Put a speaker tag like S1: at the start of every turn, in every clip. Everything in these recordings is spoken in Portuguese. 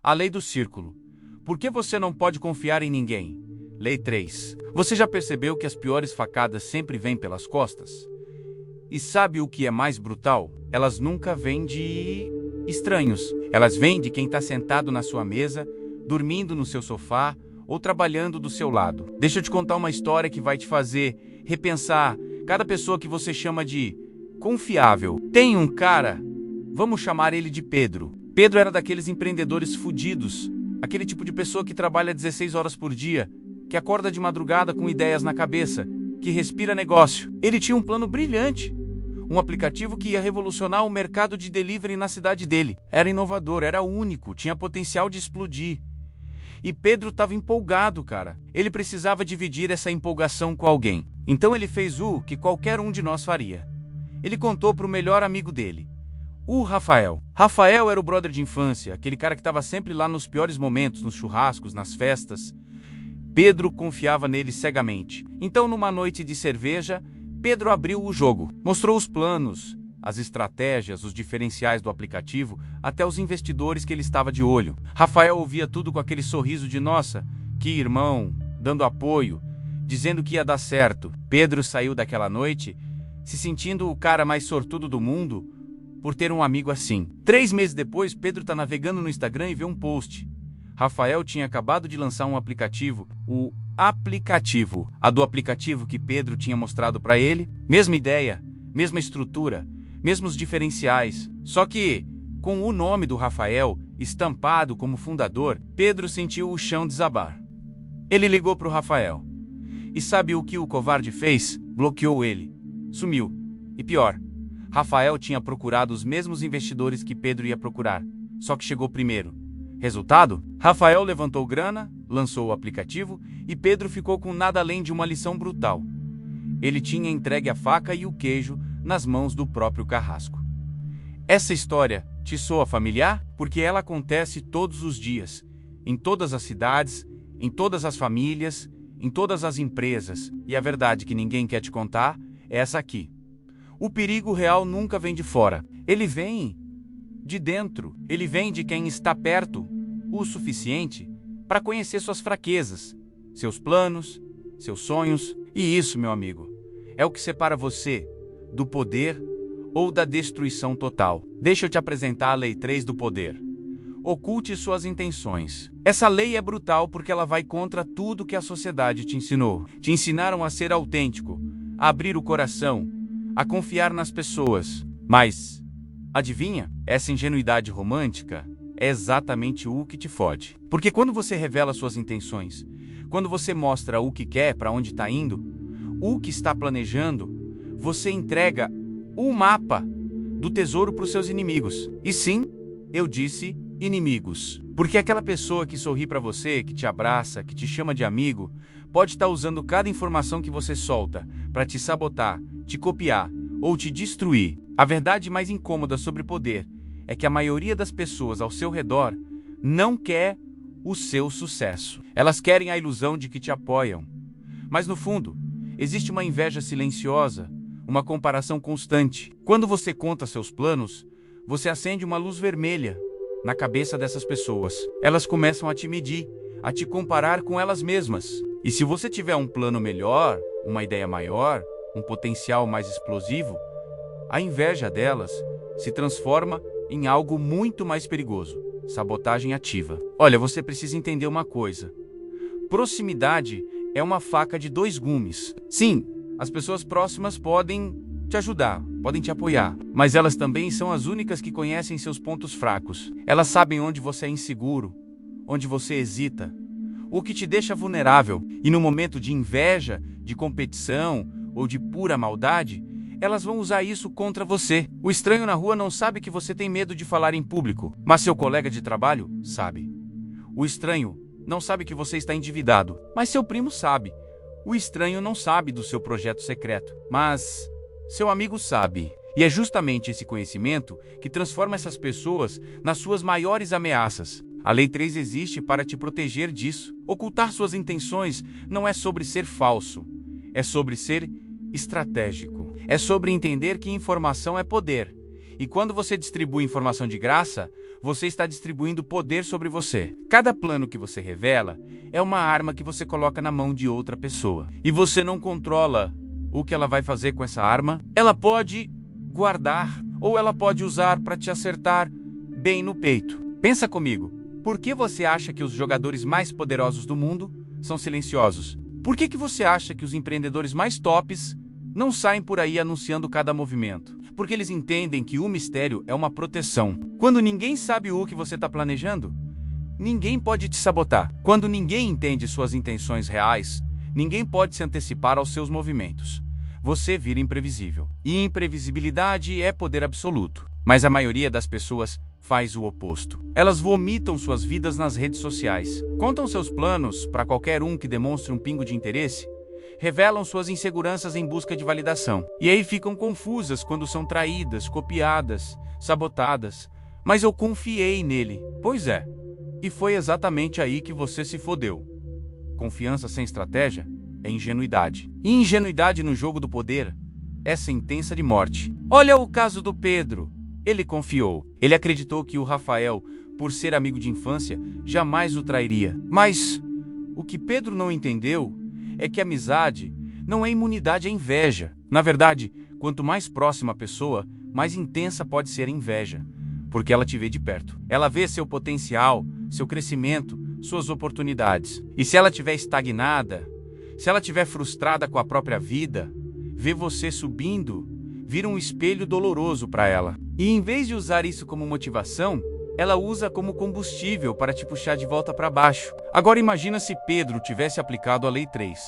S1: A lei do círculo. Por que você não pode confiar em ninguém? Lei 3. Você já percebeu que as piores facadas sempre vêm pelas costas? E sabe o que é mais brutal? Elas nunca vêm de estranhos. Elas vêm de quem está sentado na sua mesa, dormindo no seu sofá ou trabalhando do seu lado. Deixa eu te contar uma história que vai te fazer repensar cada pessoa que você chama de confiável. Tem um cara, vamos chamar ele de Pedro. Pedro era daqueles empreendedores fudidos, aquele tipo de pessoa que trabalha 16 horas por dia, que acorda de madrugada com ideias na cabeça, que respira negócio. Ele tinha um plano brilhante, um aplicativo que ia revolucionar o mercado de delivery na cidade dele. Era inovador, era único, tinha potencial de explodir. E Pedro estava empolgado, cara. Ele precisava dividir essa empolgação com alguém. Então ele fez o que qualquer um de nós faria. Ele contou para o melhor amigo dele, o Rafael. Rafael era o brother de infância, aquele cara que estava sempre lá nos piores momentos, nos churrascos, nas festas. Pedro confiava nele cegamente. Então, numa noite de cerveja, Pedro abriu o jogo, mostrou os planos, as estratégias, os diferenciais do aplicativo, até os investidores que ele estava de olho. Rafael ouvia tudo com aquele sorriso de nossa, que irmão, dando apoio, dizendo que ia dar certo. Pedro saiu daquela noite se sentindo o cara mais sortudo do mundo por ter um amigo assim. 3 meses depois, Pedro está navegando no Instagram e vê um post. Rafael tinha acabado de lançar um aplicativo, o aplicativo. A do aplicativo que Pedro tinha mostrado para ele, mesma ideia, mesma estrutura, mesmos diferenciais. Só que, com o nome do Rafael estampado como fundador, Pedro sentiu o chão desabar. Ele ligou para o Rafael. E sabe o que o covarde fez? Bloqueou ele. Sumiu. E pior, Rafael tinha procurado os mesmos investidores que Pedro ia procurar, só que chegou primeiro. Resultado? Rafael levantou grana, lançou o aplicativo e Pedro ficou com nada além de uma lição brutal. Ele tinha entregue a faca e o queijo nas mãos do próprio carrasco. Essa história te soa familiar? Porque ela acontece todos os dias, em todas as cidades, em todas as famílias, em todas as empresas. E a verdade que ninguém quer te contar é essa aqui. O perigo real nunca vem de fora. Ele vem de dentro. Ele vem de quem está perto o suficiente para conhecer suas fraquezas, seus planos, seus sonhos. E isso, meu amigo, é o que separa você do poder ou da destruição total. Deixa eu te apresentar a Lei 3 do poder. Oculte suas intenções. Essa lei é brutal porque ela vai contra tudo que a sociedade te ensinou. Te ensinaram a ser autêntico, a abrir o coração, a confiar nas pessoas. Mas, adivinha? Essa ingenuidade romântica é exatamente o que te fode. Porque quando você revela suas intenções, quando você mostra o que quer, para onde está indo, o que está planejando, você entrega o mapa do tesouro para os seus inimigos. E sim, eu disse inimigos. Porque aquela pessoa que sorri para você, que te abraça, que te chama de amigo, pode estar usando cada informação que você solta para te sabotar, te copiar ou te destruir. A verdade mais incômoda sobre poder é que a maioria das pessoas ao seu redor não quer o seu sucesso. Elas querem a ilusão de que te apoiam. Mas no fundo, existe uma inveja silenciosa, uma comparação constante. Quando você conta seus planos, você acende uma luz vermelha na cabeça dessas pessoas. Elas começam a te medir, a te comparar com elas mesmas. E se você tiver um plano melhor, uma ideia maior, um potencial mais explosivo, a inveja delas se transforma em algo muito mais perigoso: sabotagem ativa. Olha, você precisa entender uma coisa. Proximidade é uma faca de 2 gumes. Sim, as pessoas próximas podem te ajudar, podem te apoiar, mas elas também são as únicas que conhecem seus pontos fracos. Elas sabem onde você é inseguro, onde você hesita, o que te deixa vulnerável. E no momento de inveja, de competição ou de pura maldade, elas vão usar isso contra você. O estranho na rua não sabe que você tem medo de falar em público, mas seu colega de trabalho sabe. O estranho não sabe que você está endividado, mas seu primo sabe. O estranho não sabe do seu projeto secreto, mas seu amigo sabe. E é justamente esse conhecimento que transforma essas pessoas nas suas maiores ameaças. A Lei 3 existe para te proteger disso. Ocultar suas intenções não é sobre ser falso, é sobre ser estratégico. É sobre entender que informação é poder. E quando você distribui informação de graça, Você está distribuindo poder sobre você. Cada plano que você revela é uma arma que você coloca na mão de outra pessoa. E você não controla o que ela vai fazer com essa arma. Ela pode guardar ou ela pode usar para te acertar bem no peito. Pensa comigo. Por que você acha que os jogadores mais poderosos do mundo são silenciosos? Por que você acha que os empreendedores mais tops não saem por aí anunciando cada movimento? Porque eles entendem que o mistério é uma proteção. Quando ninguém sabe o que você está planejando, ninguém pode te sabotar. Quando ninguém entende suas intenções reais, ninguém pode se antecipar aos seus movimentos. Você vira imprevisível. E imprevisibilidade é poder absoluto. Mas a maioria das pessoas faz o oposto. Elas vomitam suas vidas nas redes sociais, contam seus planos para qualquer um que demonstre um pingo de interesse, revelam suas inseguranças em busca de validação. E aí ficam confusas quando são traídas, copiadas, sabotadas. Mas eu confiei nele. Pois é. E foi exatamente aí que você se fodeu. Confiança sem estratégia é ingenuidade. E ingenuidade no jogo do poder é sentença de morte. Olha o caso do Pedro. Ele confiou. Ele acreditou que o Rafael, por ser amigo de infância, jamais o trairia. Mas o que Pedro não entendeu é que amizade não é imunidade à inveja. Na verdade, quanto mais próxima a pessoa, mais intensa pode ser a inveja, porque ela te vê de perto. Ela vê seu potencial, seu crescimento, suas oportunidades. E se ela estiver estagnada, se ela estiver frustrada com a própria vida, vê você subindo, vira um espelho doloroso para ela. E em vez de usar isso como motivação, ela usa como combustível para te puxar de volta para baixo. Agora imagina se Pedro tivesse aplicado a Lei 3.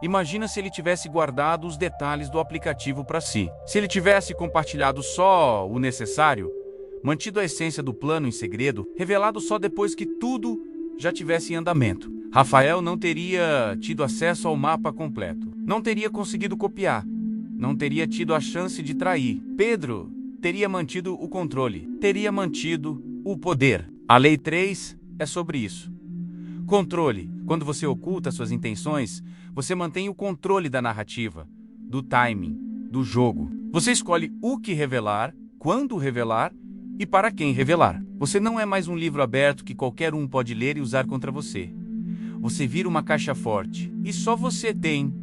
S1: Imagina se ele tivesse guardado os detalhes do aplicativo para si. Se ele tivesse compartilhado só o necessário, mantido a essência do plano em segredo, revelado só depois que tudo já tivesse em andamento. Rafael não teria tido acesso ao mapa completo. Não teria conseguido copiar. Não teria tido a chance de trair. Pedro teria mantido o controle. Teria mantido o poder. A Lei 3 é sobre isso. Controle. Quando você oculta suas intenções, você mantém o controle da narrativa, do timing, do jogo. Você escolhe o que revelar, quando revelar e para quem revelar. Você não é mais um livro aberto que qualquer um pode ler e usar contra você. Você vira uma caixa forte e só você tem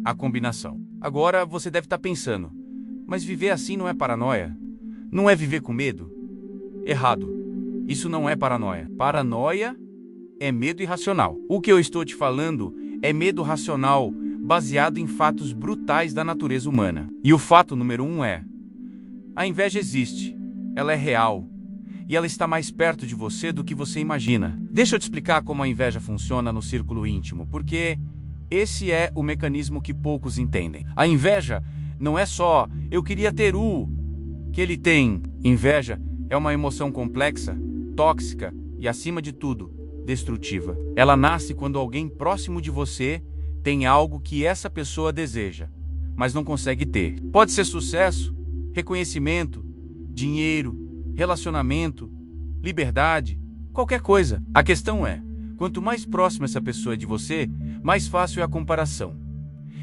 S1: a combinação. Agora você deve estar pensando, mas viver assim não é paranoia? Não é viver com medo? Errado. Isso não é paranoia. Paranoia é medo irracional. O que eu estou te falando é medo racional, baseado em fatos brutais da natureza humana. E o fato número 1 é: a inveja existe, ela é real, e ela está mais perto de você do que você imagina. Deixa eu te explicar como a inveja funciona no círculo íntimo, porque esse é o mecanismo que poucos entendem. A inveja não é só eu queria ter o que ele tem. Inveja é uma emoção complexa, tóxica e, acima de tudo, destrutiva. Ela nasce quando alguém próximo de você tem algo que essa pessoa deseja, mas não consegue ter. Pode ser sucesso, reconhecimento, dinheiro, relacionamento, liberdade, qualquer coisa. A questão é, quanto mais próxima essa pessoa é de você, mais fácil é a comparação.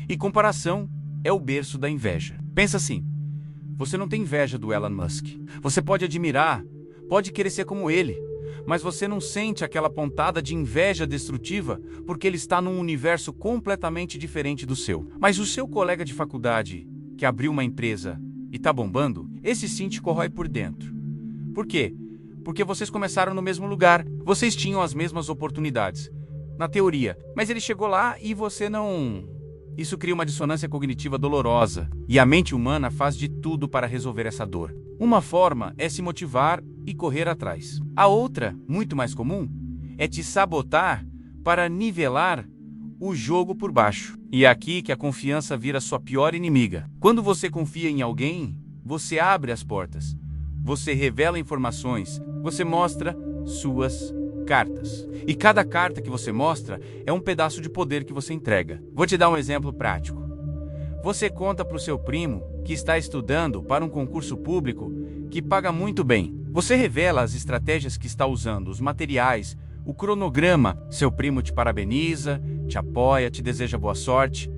S1: E comparação é o berço da inveja. Pensa assim, você não tem inveja do Elon Musk. Você pode admirar, pode querer ser como ele, mas você não sente aquela pontada de inveja destrutiva porque ele está num universo completamente diferente do seu. Mas o seu colega de faculdade, que abriu uma empresa e está bombando, esse sim te corrói por dentro. Por quê? Porque vocês começaram no mesmo lugar, vocês tinham as mesmas oportunidades, na teoria, mas ele chegou lá e você não. Isso cria uma dissonância cognitiva dolorosa, e a mente humana faz de tudo para resolver essa dor. Uma forma é se motivar e correr atrás. A outra, muito mais comum, é te sabotar para nivelar o jogo por baixo. E é aqui que a confiança vira sua pior inimiga. Quando você confia em alguém, você abre as portas, você revela informações, você mostra suas cartas. E cada carta que você mostra é um pedaço de poder que você entrega. Vou te dar um exemplo prático. Você conta para o seu primo que está estudando para um concurso público que paga muito bem. Você revela as estratégias que está usando, os materiais, o cronograma. Seu primo te parabeniza, te apoia, te deseja boa sorte.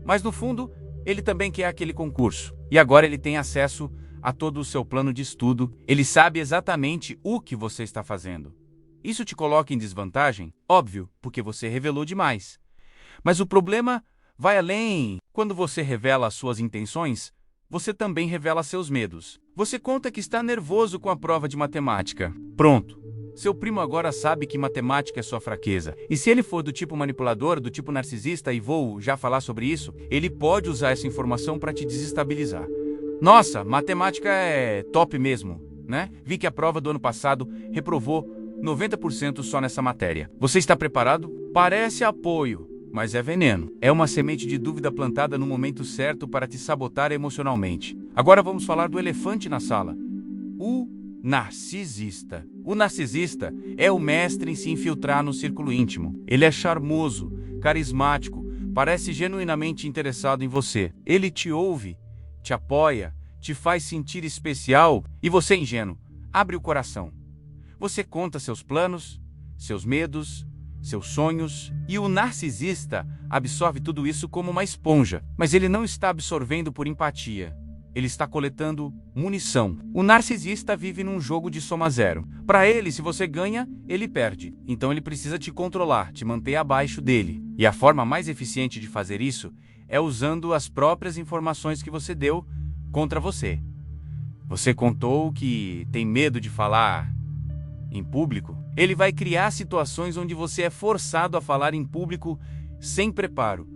S1: Mas no fundo, ele também quer aquele concurso. E agora ele tem acesso a todo o seu plano de estudo, ele sabe exatamente o que você está fazendo. Isso te coloca em desvantagem? Óbvio, porque você revelou demais. Mas o problema vai além. Quando você revela as suas intenções, você também revela seus medos. Você conta que está nervoso com a prova de matemática. Pronto. Seu primo agora sabe que matemática é sua fraqueza. E se ele for do tipo manipulador, do tipo narcisista, e vou já falar sobre isso, ele pode usar essa informação para te desestabilizar. Nossa, matemática é top mesmo, né? Vi que a prova do ano passado reprovou 90% só nessa matéria. Você está preparado? Parece apoio, mas é veneno. É uma semente de dúvida plantada no momento certo para te sabotar emocionalmente. Agora vamos falar do elefante na sala. O narcisista. O narcisista é o mestre em se infiltrar no círculo íntimo. Ele é charmoso, carismático, parece genuinamente interessado em você. Ele te ouve, te apoia, te faz sentir especial e você, ingênuo, abre o coração. Você conta seus planos, seus medos, seus sonhos e o narcisista absorve tudo isso como uma esponja. Mas ele não está absorvendo por empatia. Ele está coletando munição. O narcisista vive num jogo de soma zero. Para ele, se você ganha, ele perde. Então ele precisa te controlar, te manter abaixo dele. E a forma mais eficiente de fazer isso é usando as próprias informações que você deu contra você. Você contou que tem medo de falar em público? Ele vai criar situações onde você é forçado a falar em público sem preparo,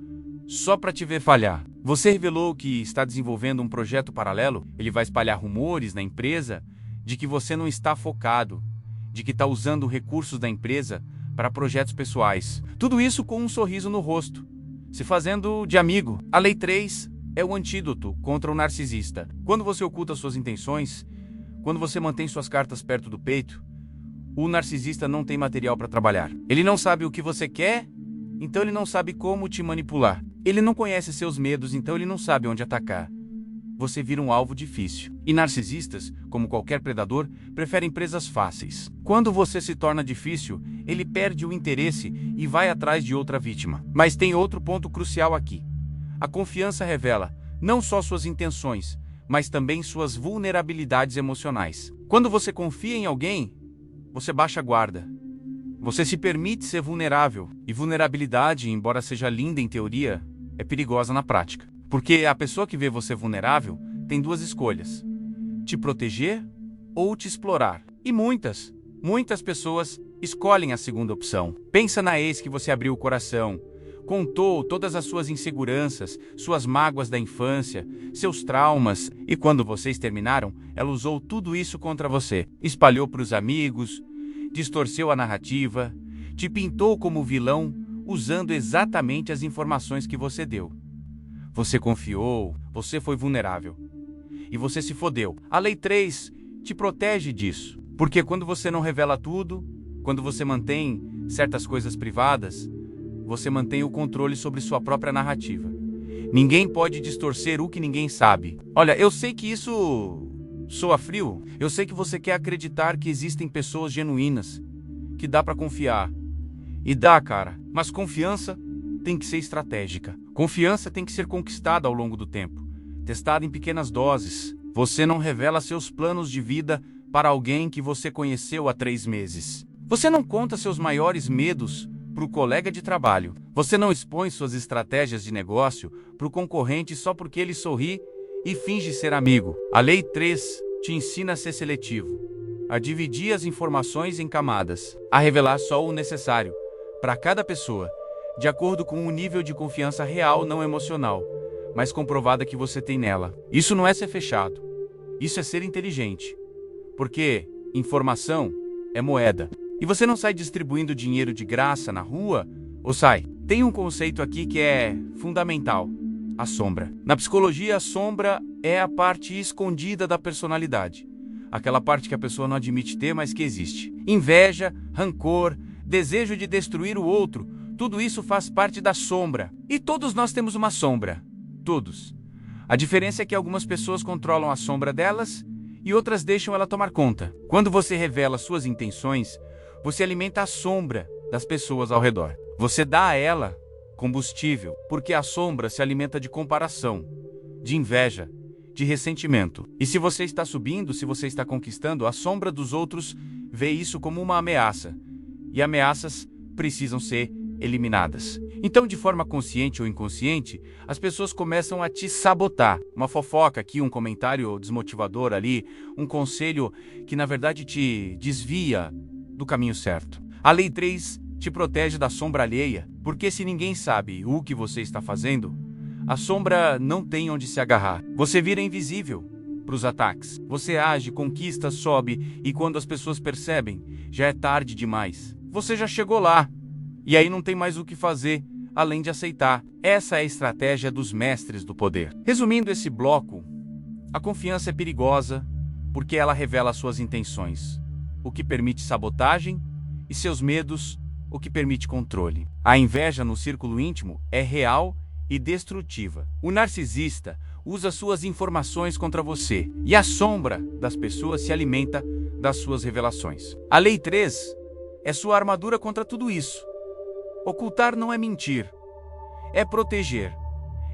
S1: só para te ver falhar. Você revelou que está desenvolvendo um projeto paralelo? Ele vai espalhar rumores na empresa de que você não está focado, de que está usando recursos da empresa para projetos pessoais. Tudo isso com um sorriso no rosto, se fazendo de amigo. A Lei 3 é o antídoto contra o narcisista. Quando você oculta suas intenções, quando você mantém suas cartas perto do peito, o narcisista não tem material para trabalhar. Ele não sabe o que você quer, então ele não sabe como te manipular. Ele não conhece seus medos, então ele não sabe onde atacar. Você vira um alvo difícil. E narcisistas, como qualquer predador, preferem presas fáceis. Quando você se torna difícil, ele perde o interesse e vai atrás de outra vítima. Mas tem outro ponto crucial aqui. A confiança revela não só suas intenções, mas também suas vulnerabilidades emocionais. Quando você confia em alguém, você baixa a guarda. Você se permite ser vulnerável. E vulnerabilidade, embora seja linda em teoria, é perigosa na prática. Porque a pessoa que vê você vulnerável tem duas escolhas: te proteger ou te explorar. E muitas pessoas escolhem a segunda opção. Pensa na ex que você abriu o coração, contou todas as suas inseguranças, suas mágoas da infância, seus traumas, e quando vocês terminaram, ela usou tudo isso contra você. Espalhou para os amigos, distorceu a narrativa, te pintou como vilão, usando exatamente as informações que você deu. Você confiou, você foi vulnerável. E você se fodeu. A Lei 3 te protege disso. Porque quando você não revela tudo, quando você mantém certas coisas privadas, você mantém o controle sobre sua própria narrativa. Ninguém pode distorcer o que ninguém sabe. Olha, eu sei que isso soa frio. Eu sei que você quer acreditar que existem pessoas genuínas, que dá pra confiar. E dá, cara. Mas confiança tem que ser estratégica. Confiança tem que ser conquistada ao longo do tempo, testada em pequenas doses. Você não revela seus planos de vida para alguém que você conheceu há 3 meses. Você não conta seus maiores medos para o colega de trabalho. Você não expõe suas estratégias de negócio para o concorrente só porque ele sorri e finge ser amigo. A Lei 3 te ensina a ser seletivo, a dividir as informações em camadas, a revelar só o necessário para cada pessoa, de acordo com o nível de confiança real, não emocional, mas comprovada que você tem nela. Isso não é ser fechado. Isso é ser inteligente. Porque informação é moeda. E você não sai distribuindo dinheiro de graça na rua, ou sai? Tem um conceito aqui que é fundamental: a sombra. Na psicologia, a sombra é a parte escondida da personalidade. Aquela parte que a pessoa não admite ter, mas que existe. Inveja, rancor, desejo de destruir o outro, tudo isso faz parte da sombra. E todos nós temos uma sombra. Todos. A diferença é que algumas pessoas controlam a sombra delas e outras deixam ela tomar conta. Quando você revela suas intenções, você alimenta a sombra das pessoas ao redor. Você dá a ela combustível, porque a sombra se alimenta de comparação, de inveja, de ressentimento. E se você está subindo, se você está conquistando, a sombra dos outros vê isso como uma ameaça. E ameaças precisam ser eliminadas. Então, de forma consciente ou inconsciente, as pessoas começam a te sabotar. Uma fofoca aqui, um comentário desmotivador ali, um conselho que na verdade te desvia do caminho certo. A Lei 3 te protege da sombra alheia, porque se ninguém sabe o que você está fazendo, a sombra não tem onde se agarrar. Você vira invisível para os ataques. Você age, conquista, sobe, e quando as pessoas percebem, já é tarde demais. Você já chegou lá. E aí não tem mais o que fazer, além de aceitar. Essa é a estratégia dos mestres do poder. Resumindo esse bloco, a confiança é perigosa porque ela revela suas intenções, o que permite sabotagem, e seus medos, o que permite controle. A inveja no círculo íntimo é real e destrutiva. O narcisista usa suas informações contra você, e a sombra das pessoas se alimenta das suas revelações. A Lei 3 é sua armadura contra tudo isso. Ocultar não é mentir, é proteger,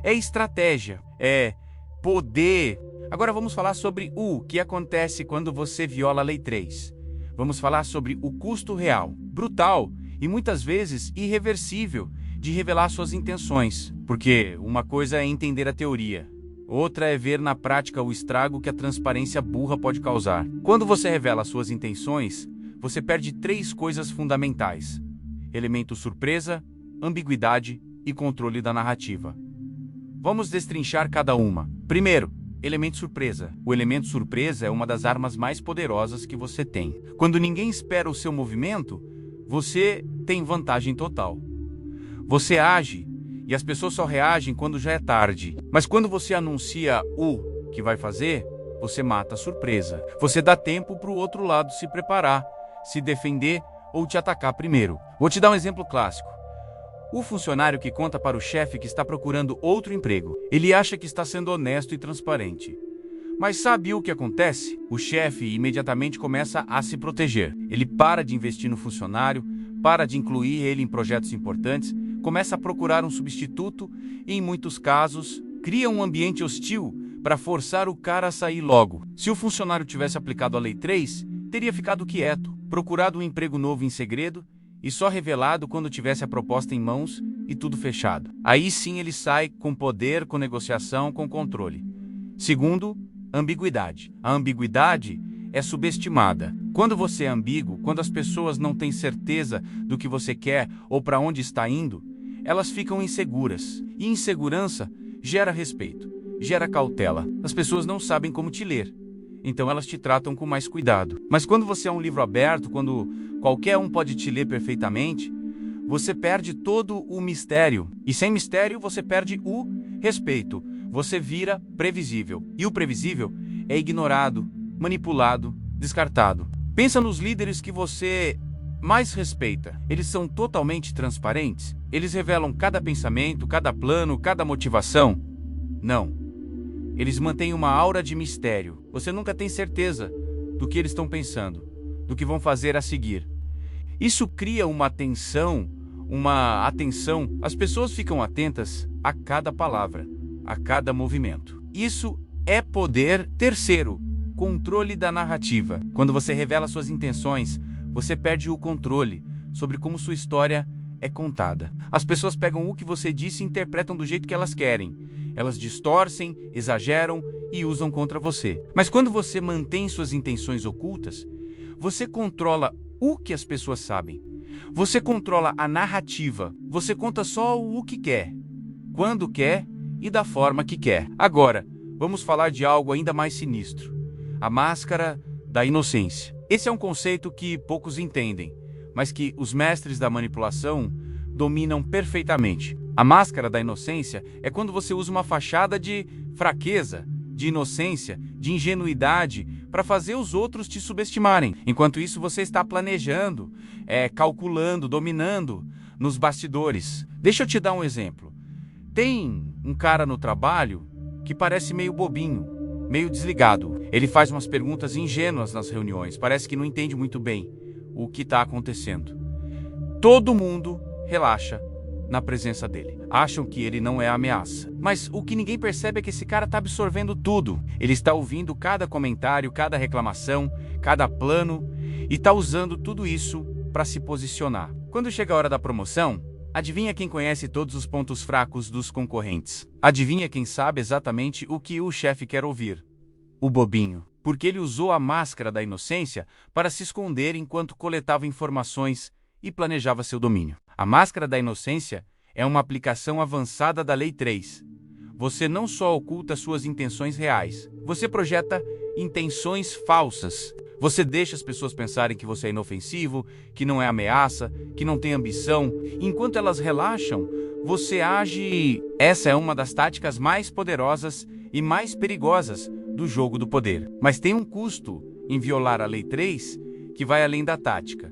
S1: é estratégia, é poder. Agora vamos falar sobre o que acontece quando você viola a Lei 3. Vamos falar sobre o custo real, brutal e muitas vezes irreversível de revelar suas intenções. Porque uma coisa é entender a teoria, outra é ver na prática o estrago que a transparência burra pode causar. Quando você revela suas intenções, você perde 3 coisas fundamentais: elemento surpresa, ambiguidade e controle da narrativa. Vamos destrinchar cada uma. Primeiro, elemento surpresa. O elemento surpresa é uma das armas mais poderosas que você tem. Quando ninguém espera o seu movimento, você tem vantagem total. Você age e as pessoas só reagem quando já é tarde. Mas quando você anuncia o que vai fazer, você mata a surpresa. Você dá tempo para o outro lado se preparar, se defender ou te atacar primeiro. Vou te dar um exemplo clássico. O funcionário que conta para o chefe que está procurando outro emprego. Ele acha que está sendo honesto e transparente. Mas sabe o que acontece? O chefe imediatamente começa a se proteger. Ele para de investir no funcionário, para de incluir ele em projetos importantes, começa a procurar um substituto e, em muitos casos, cria um ambiente hostil para forçar o cara a sair logo. Se o funcionário tivesse aplicado a Lei 3, teria ficado quieto, procurado um emprego novo em segredo e só revelado quando tivesse a proposta em mãos e tudo fechado. Aí sim ele sai com poder, com negociação, com controle. Segundo, ambiguidade. A ambiguidade é subestimada. Quando você é ambíguo, quando as pessoas não têm certeza do que você quer ou para onde está indo, elas ficam inseguras. E insegurança gera respeito, gera cautela. As pessoas não sabem como te ler, então elas te tratam com mais cuidado. Mas quando você é um livro aberto, quando qualquer um pode te ler perfeitamente, você perde todo o mistério. E sem mistério, você perde o respeito. Você vira previsível. E o previsível é ignorado, manipulado, descartado. Pensa nos líderes que você mais respeita. Eles são totalmente transparentes? Eles revelam cada pensamento, cada plano, cada motivação? Não. Eles mantêm uma aura de mistério. Você nunca tem certeza do que eles estão pensando, do que vão fazer a seguir. Isso cria uma tensão, uma atenção. As pessoas ficam atentas a cada palavra, a cada movimento. Isso é poder. Terceiro, controle da narrativa. Quando você revela suas intenções, você perde o controle sobre como sua história é contada. As pessoas pegam o que você disse e interpretam do jeito que elas querem. Elas distorcem, exageram e usam contra você. Mas quando você mantém suas intenções ocultas, você controla o que as pessoas sabem. Você controla a narrativa. Você conta só o que quer, quando quer e da forma que quer. Agora, vamos falar de algo ainda mais sinistro: a máscara da inocência. Esse é um conceito que poucos entendem, mas que os mestres da manipulação dominam perfeitamente. A máscara da inocência é quando você usa uma fachada de fraqueza, de inocência, de ingenuidade para fazer os outros te subestimarem. Enquanto isso, você está planejando, calculando, dominando nos bastidores. Deixa eu te dar um exemplo. Tem um cara no trabalho que parece meio bobinho, meio desligado. Ele faz umas perguntas ingênuas nas reuniões, parece que não entende muito bem o que está acontecendo. Todo mundo relaxa na presença dele. Acham que ele não é ameaça. Mas o que ninguém percebe é que esse cara está absorvendo tudo. Ele está ouvindo cada comentário, cada reclamação, cada plano e está usando tudo isso para se posicionar. Quando chega a hora da promoção, adivinha quem conhece todos os pontos fracos dos concorrentes? Adivinha quem sabe exatamente o que o chefe quer ouvir? O bobinho. Porque ele usou a máscara da inocência para se esconder enquanto coletava informações e planejava seu domínio. A máscara da inocência é uma aplicação avançada da Lei 3. Você não só oculta suas intenções reais, você projeta intenções falsas. Você deixa as pessoas pensarem que você é inofensivo, que não é ameaça, que não tem ambição. Enquanto elas relaxam, você age. Essa é uma das táticas mais poderosas e mais perigosas do jogo do poder. Mas tem um custo em violar a Lei 3 que vai além da tática.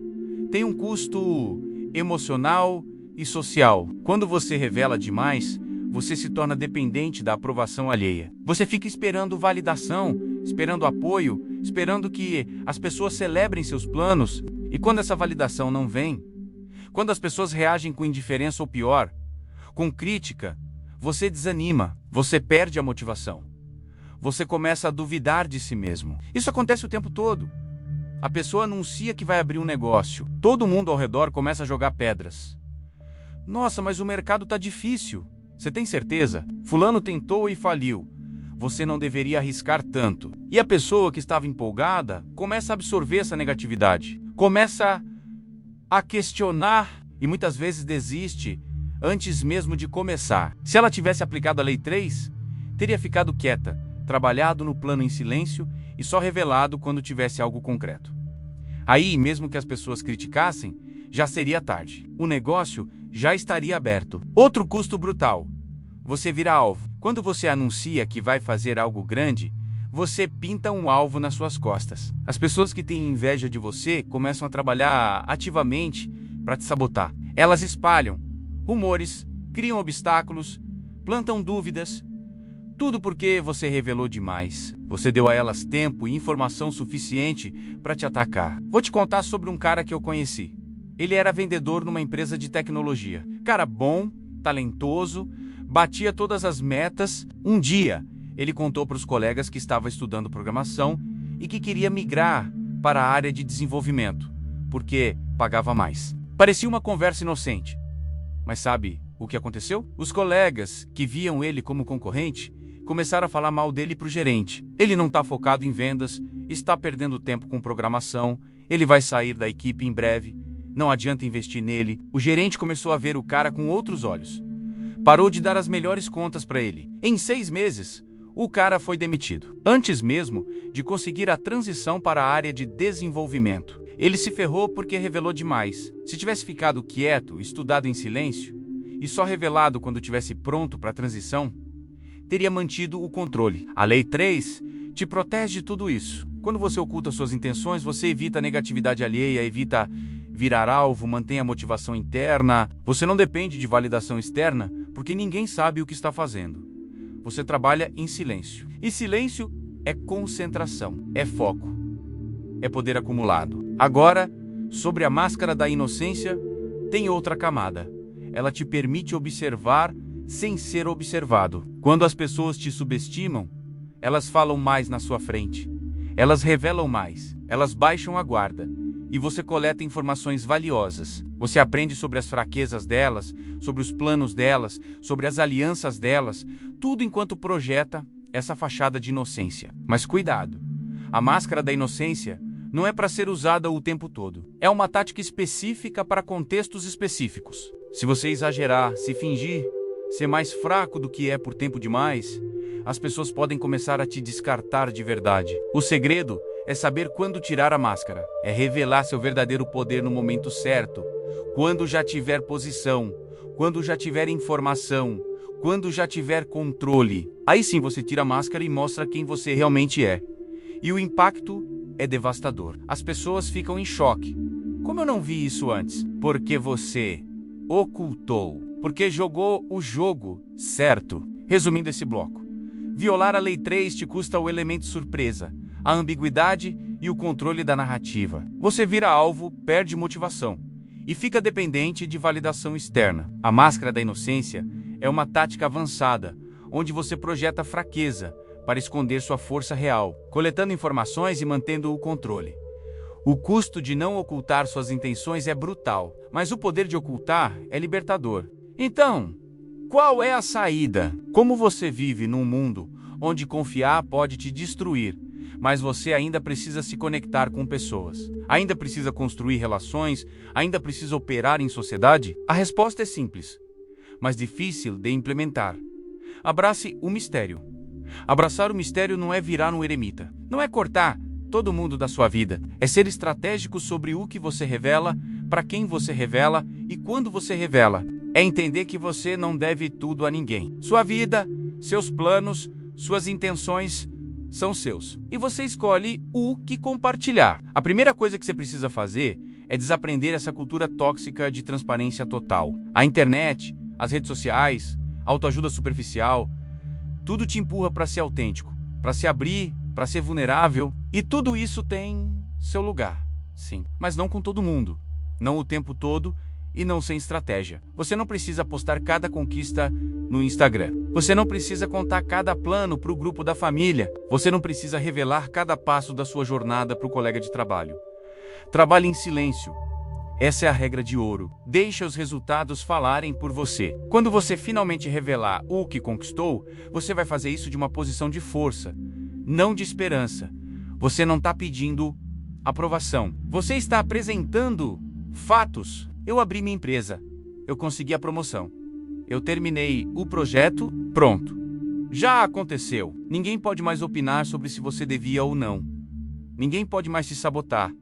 S1: Tem um custo emocional e social. Quando você revela demais, você se torna dependente da aprovação alheia. Você fica esperando validação, esperando apoio, esperando que as pessoas celebrem seus planos. E quando essa validação não vem, quando as pessoas reagem com indiferença ou pior, com crítica, você desanima, você perde a motivação. Você começa a duvidar de si mesmo. Isso acontece o tempo todo. A pessoa anuncia que vai abrir um negócio. Todo mundo ao redor começa a jogar pedras. Nossa, mas o mercado tá difícil. Você tem certeza? Fulano tentou e faliu. Você não deveria arriscar tanto. E a pessoa que estava empolgada começa a absorver essa negatividade. Começa a questionar e muitas vezes desiste antes mesmo de começar. Se ela tivesse aplicado a Lei 3, teria ficado quieta, trabalhado no plano em silêncio e só revelado quando tivesse algo concreto. Aí, mesmo que as pessoas criticassem, já seria tarde. O negócio já estaria aberto. Outro custo brutal. Você vira alvo. Quando você anuncia que vai fazer algo grande, você pinta um alvo nas suas costas. As pessoas que têm inveja de você começam a trabalhar ativamente para te sabotar. Elas espalham rumores, criam obstáculos, plantam dúvidas. Tudo porque você revelou demais. Você deu a elas tempo e informação suficiente para te atacar. Vou te contar sobre um cara que eu conheci. Ele era vendedor numa empresa de tecnologia. Cara bom, talentoso, batia todas as metas. Um dia, ele contou para os colegas que estava estudando programação e que queria migrar para a área de desenvolvimento, porque pagava mais. Parecia uma conversa inocente. Mas sabe o que aconteceu? Os colegas, que viam ele como concorrente, começaram a falar mal dele para o gerente. Ele não está focado em vendas, está perdendo tempo com programação, ele vai sair da equipe em breve, não adianta investir nele. O gerente começou a ver o cara com outros olhos. Parou de dar as melhores contas para ele. Em 6 meses, o cara foi demitido. Antes mesmo de conseguir a transição para a área de desenvolvimento. Ele se ferrou porque revelou demais. Se tivesse ficado quieto, estudado em silêncio, e só revelado quando tivesse pronto para a transição, teria mantido o controle. A Lei 3 te protege de tudo isso. Quando você oculta suas intenções, você evita a negatividade alheia, evita virar alvo, mantém a motivação interna. Você não depende de validação externa, porque ninguém sabe o que está fazendo. Você trabalha em silêncio. E silêncio é concentração, é foco, é poder acumulado. Agora, sobre a máscara da inocência, tem outra camada. Ela te permite observar sem ser observado. Quando as pessoas te subestimam, elas falam mais na sua frente. Elas revelam mais, elas baixam a guarda. E você coleta informações valiosas. Você aprende sobre as fraquezas delas, sobre os planos delas, sobre as alianças delas, tudo enquanto projeta essa fachada de inocência. Mas cuidado, a máscara da inocência não é para ser usada o tempo todo. É uma tática específica para contextos específicos. Se você exagerar, se fingir, ser mais fraco do que é por tempo demais, as pessoas podem começar a te descartar de verdade. O segredo é saber quando tirar a máscara. É revelar seu verdadeiro poder no momento certo. Quando já tiver posição, quando já tiver informação, quando já tiver controle. Aí sim você tira a máscara e mostra quem você realmente é. E o impacto é devastador. As pessoas ficam em choque. Como eu não vi isso antes? Porque você ocultou. Porque jogou o jogo certo. Resumindo esse bloco. Violar a Lei 3 te custa o elemento surpresa, a ambiguidade e o controle da narrativa. Você vira alvo, perde motivação. e fica dependente de validação externa. A máscara da inocência é uma tática avançada, onde você projeta fraqueza para esconder sua força real, coletando informações e mantendo o controle. O custo de não ocultar suas intenções é brutal, mas o poder de ocultar é libertador. Então, qual é a saída? Como você vive num mundo onde confiar pode te destruir, mas você ainda precisa se conectar com pessoas, ainda precisa construir relações, ainda precisa operar em sociedade? A resposta é simples, mas difícil de implementar. Abrace o mistério. Abraçar o mistério não é virar um eremita, não é cortar todo mundo da sua vida, é ser estratégico sobre o que você revela, para quem você revela e quando você revela. É entender que você não deve tudo a ninguém. Sua vida, seus planos, suas intenções são seus. E você escolhe o que compartilhar. A primeira coisa que você precisa fazer é desaprender essa cultura tóxica de transparência total. A internet, as redes sociais, a autoajuda superficial, tudo te empurra para ser autêntico, para se abrir, para ser vulnerável. E tudo isso tem seu lugar, sim. Mas não com todo mundo, não o tempo todo e não sem estratégia. Você não precisa postar cada conquista no Instagram. Você não precisa contar cada plano para o grupo da família. Você não precisa revelar cada passo da sua jornada para o colega de trabalho. Trabalhe em silêncio. Essa é a regra de ouro. Deixe os resultados falarem por você. Quando você finalmente revelar o que conquistou, você vai fazer isso de uma posição de força, não de esperança. Você não está pedindo aprovação. Você está apresentando fatos. Eu abri minha empresa. Eu consegui a promoção. Eu terminei o projeto. Pronto. Já aconteceu. Ninguém pode mais opinar sobre se você devia ou não. Ninguém pode mais te sabotar.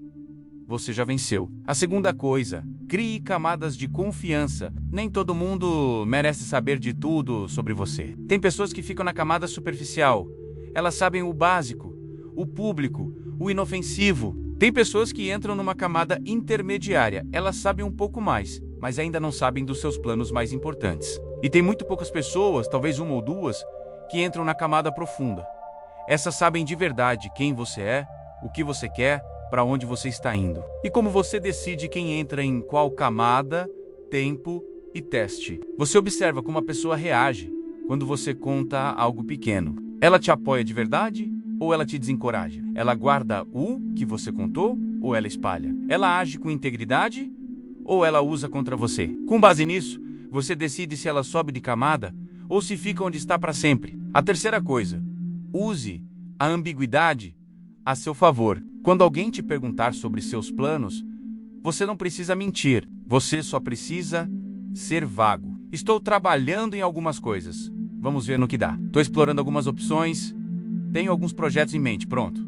S1: Você já venceu. A segunda coisa, crie camadas de confiança. Nem todo mundo merece saber de tudo sobre você. Tem pessoas que ficam na camada superficial. Elas sabem o básico, o público, o inofensivo. Tem pessoas que entram numa camada intermediária. Elas sabem um pouco mais, mas ainda não sabem dos seus planos mais importantes. E tem muito poucas pessoas, talvez uma ou duas, que entram na camada profunda. Essas sabem de verdade quem você é, o que você quer, para onde você está indo. E como você decide quem entra em qual camada, tempo e teste. Você observa como a pessoa reage quando você conta algo pequeno. Ela te apoia de verdade ou ela te desencoraja? Ela guarda o que você contou ou ela espalha? Ela age com integridade ou ela usa contra você? Com base nisso, você decide se ela sobe de camada ou se fica onde está para sempre. A terceira coisa, use a ambiguidade a seu favor. Quando alguém te perguntar sobre seus planos, você não precisa mentir, você só precisa ser vago. Estou trabalhando em algumas coisas. Vamos ver no que dá. Estou explorando algumas opções. Tenho alguns projetos em mente. Pronto.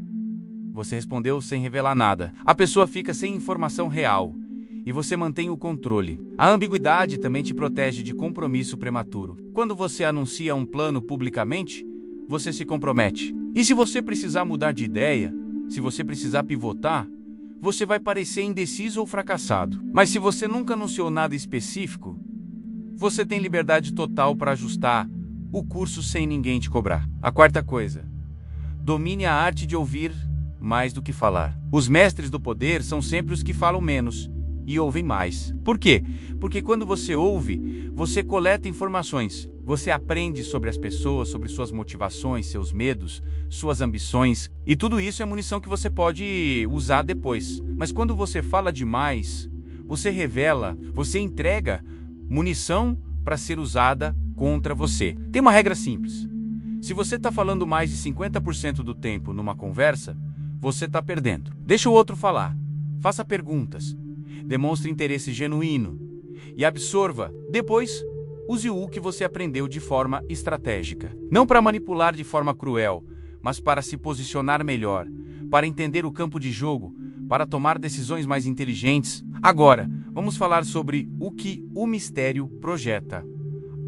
S1: Você respondeu sem revelar nada. A pessoa fica sem informação real e você mantém o controle. A ambiguidade também te protege de compromisso prematuro. Quando você anuncia um plano publicamente, você se compromete. E se você precisar mudar de ideia, se você precisar pivotar, você vai parecer indeciso ou fracassado. Mas se você nunca anunciou nada específico, você tem liberdade total para ajustar o curso sem ninguém te cobrar. A quarta coisa, domine a arte de ouvir mais do que falar. Os mestres do poder são sempre os que falam menos e ouvem mais. Por quê? Porque quando você ouve, você coleta informações. Você aprende sobre as pessoas, sobre suas motivações, seus medos, suas ambições. E tudo isso é munição que você pode usar depois. Mas quando você fala demais, você revela, você entrega munição para ser usada contra você. Tem uma regra simples. Se você está falando mais de 50% do tempo numa conversa, você está perdendo. Deixa o outro falar. Faça perguntas. Demonstre interesse genuíno. E absorva. Depois, use o que você aprendeu de forma estratégica. Não para manipular de forma cruel, mas para se posicionar melhor, para entender o campo de jogo, para tomar decisões mais inteligentes. Agora, vamos falar sobre o que o mistério projeta.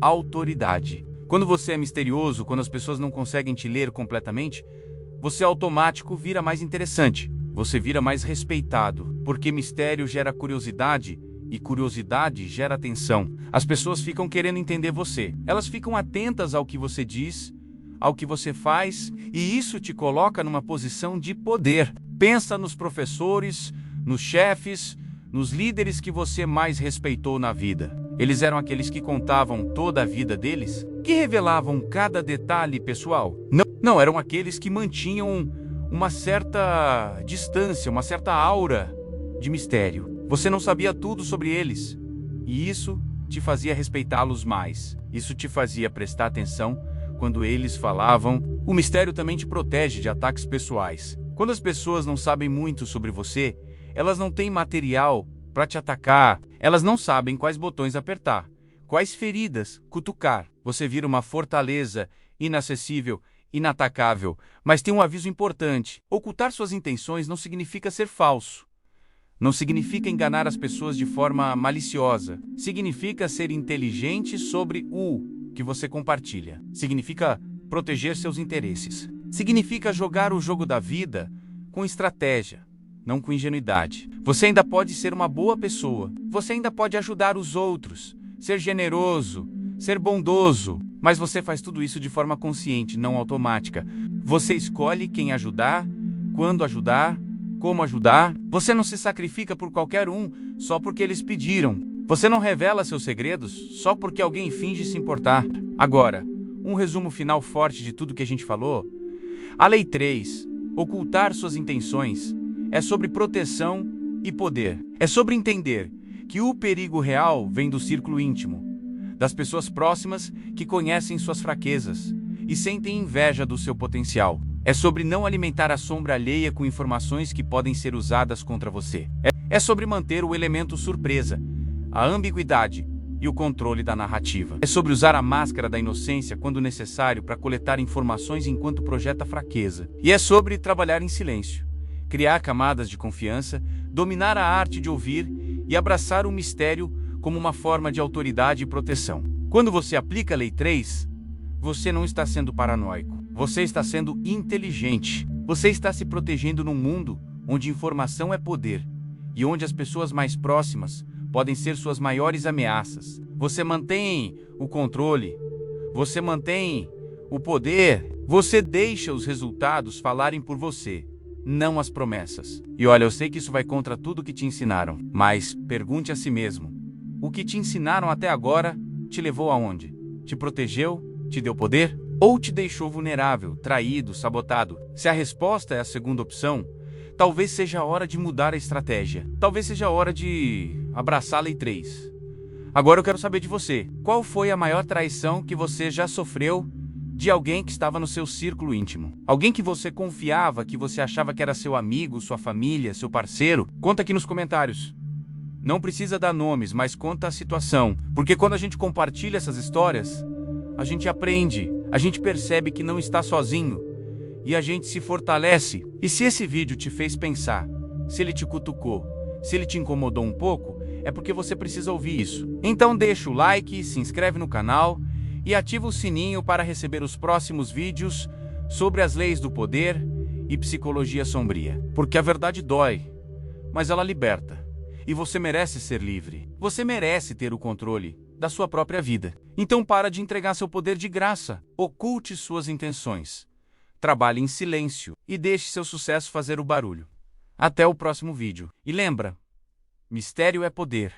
S1: Autoridade. Quando você é misterioso, quando as pessoas não conseguem te ler completamente, você automático vira mais interessante. Você vira mais respeitado, porque mistério gera curiosidade e curiosidade gera atenção. As pessoas ficam querendo entender você. Elas ficam atentas ao que você diz, ao que você faz, e isso te coloca numa posição de poder. Pensa nos professores, nos chefes, nos líderes que você mais respeitou na vida. Eles eram aqueles que contavam toda a vida deles, que revelavam cada detalhe pessoal. Não eram aqueles que mantinham uma certa distância, uma certa aura de mistério. Você não sabia tudo sobre eles, e isso te fazia respeitá-los mais. Isso te fazia prestar atenção quando eles falavam. O mistério também te protege de ataques pessoais. Quando as pessoas não sabem muito sobre você, elas não têm material para te atacar, elas não sabem quais botões apertar, quais feridas cutucar. Você vira uma fortaleza inacessível, inatacável. Mas tem um aviso importante: ocultar suas intenções não significa ser falso. Não significa enganar as pessoas de forma maliciosa. Significa ser inteligente sobre o que você compartilha. Significa proteger seus interesses. Significa jogar o jogo da vida com estratégia, não com ingenuidade. Você ainda pode ser uma boa pessoa. Você ainda pode ajudar os outros, ser generoso, ser bondoso. Mas você faz tudo isso de forma consciente, não automática. Você escolhe quem ajudar, quando ajudar, como ajudar. Você não se sacrifica por qualquer um só porque eles pediram. Você não revela seus segredos só porque alguém finge se importar. Agora, um resumo final forte de tudo que a gente falou. A lei 3, ocultar suas intenções, é sobre proteção e poder. É sobre entender que o perigo real vem do círculo íntimo, das pessoas próximas que conhecem suas fraquezas e sentem inveja do seu potencial. É sobre não alimentar a sombra alheia com informações que podem ser usadas contra você. É sobre manter o elemento surpresa, a ambiguidade e o controle da narrativa. É sobre usar a máscara da inocência quando necessário para coletar informações enquanto projeta fraqueza. E é sobre trabalhar em silêncio, criar camadas de confiança, dominar a arte de ouvir e abraçar o mistério como uma forma de autoridade e proteção. Quando você aplica a Lei 3, você não está sendo paranoico. Você está sendo inteligente. Você está se protegendo num mundo onde informação é poder e onde as pessoas mais próximas podem ser suas maiores ameaças. Você mantém o controle. Você mantém o poder. Você deixa os resultados falarem por você, não as promessas. E olha, eu sei que isso vai contra tudo que te ensinaram, mas pergunte a si mesmo: o que te ensinaram até agora te levou aonde? Te protegeu? Te deu poder? Ou te deixou vulnerável, traído, sabotado? Se a resposta é a segunda opção, talvez seja a hora de mudar a estratégia. Talvez seja a hora de abraçar a Lei 3. Agora eu quero saber de você. Qual foi a maior traição que você já sofreu de alguém que estava no seu círculo íntimo? Alguém que você confiava, que você achava que era seu amigo, sua família, seu parceiro? Conta aqui nos comentários. Não precisa dar nomes, mas conta a situação. Porque quando a gente compartilha essas histórias, a gente aprende, a gente percebe que não está sozinho e a gente se fortalece. E se esse vídeo te fez pensar, se ele te cutucou, se ele te incomodou um pouco, é porque você precisa ouvir isso. Então deixa o like, se inscreve no canal e ativa o sininho para receber os próximos vídeos sobre as leis do poder e psicologia sombria. Porque a verdade dói, mas ela liberta. E você merece ser livre. Você merece ter o controle da sua própria vida. Então para de entregar seu poder de graça. Oculte suas intenções. Trabalhe em silêncio e deixe seu sucesso fazer o barulho. Até o próximo vídeo. E lembra, mistério é poder.